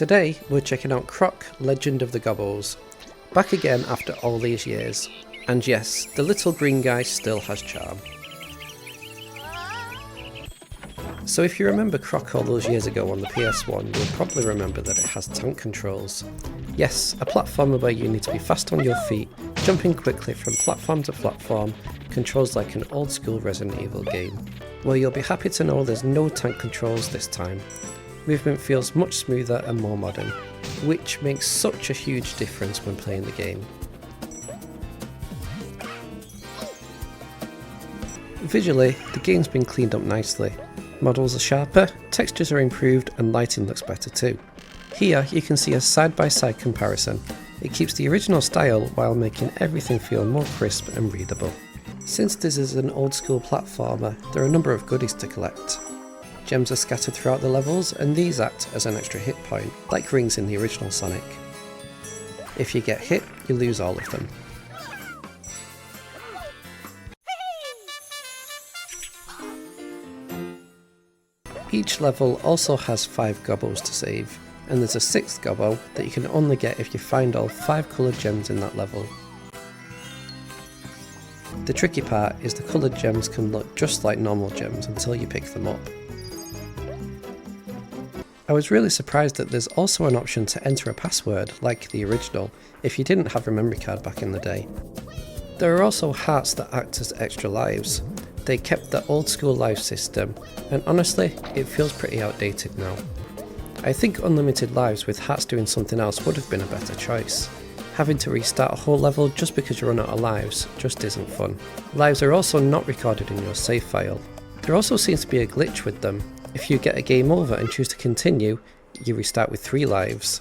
Today we're checking out Croc, Legend of the Gobbos. Back again after all these years. And yes, the little green guy still has charm. So if you remember Croc all those years ago on the PS1, you'll probably remember that it has tank controls. Yes, a platformer where you need to be fast on your feet, jumping quickly from platform to platform, controls like an old school Resident Evil game. Well, you'll be happy to know there's no tank controls this time. Movement feels much smoother and more modern, which makes such a huge difference when playing the game. Visually, the game's been cleaned up nicely. Models are sharper, textures are improved, and lighting looks better too. Here you can see a side-by-side comparison. It keeps the original style while making everything feel more crisp and readable. Since this is an old school platformer, there are a number of goodies to collect. Gems are scattered throughout the levels, and these act as an extra hit point, like rings in the original Sonic. If you get hit, you lose all of them. Each level also has 5 Gobbos to save, and there's a 6th Gobbo that you can only get if you find all 5 coloured gems in that level. The tricky part is the coloured gems can look just like normal gems until you pick them up. I was really surprised that there's also an option to enter a password like the original if you didn't have a memory card back in the day. There are also hearts that act as extra lives. They kept the old school life system, and honestly, it feels pretty outdated now. I think unlimited lives with hearts doing something else would have been a better choice. Having to restart a whole level just because you run out of lives just isn't fun. Lives are also not recorded in your save file. There also seems to be a glitch with them. If you get a game over and choose to continue, you restart with 3 lives.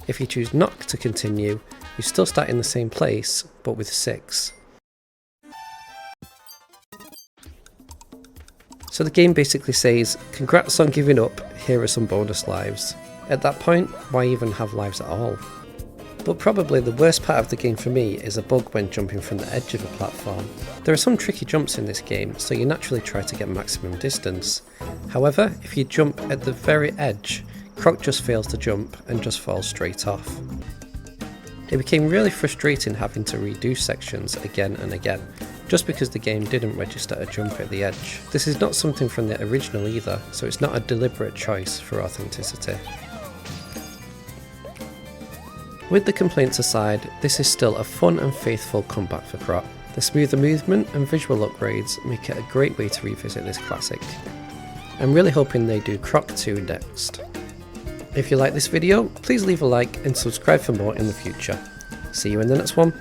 If you choose not to continue, you still start in the same place, but with 6. So the game basically says, congrats on giving up, here are some bonus lives. At that point, why even have lives at all? But probably the worst part of the game for me is a bug when jumping from the edge of a platform. There are some tricky jumps in this game, so you naturally try to get maximum distance. However, if you jump at the very edge, Croc just fails to jump and just falls straight off. It became really frustrating having to redo sections again and again, just because the game didn't register a jump at the edge. This is not something from the original either, so it's not a deliberate choice for authenticity. With the complaints aside, this is still a fun and faithful comeback for Croc. The smoother movement and visual upgrades make it a great way to revisit this classic. I'm really hoping they do Croc 2 next. If you like this video, please leave a like and subscribe for more in the future. See you in the next one.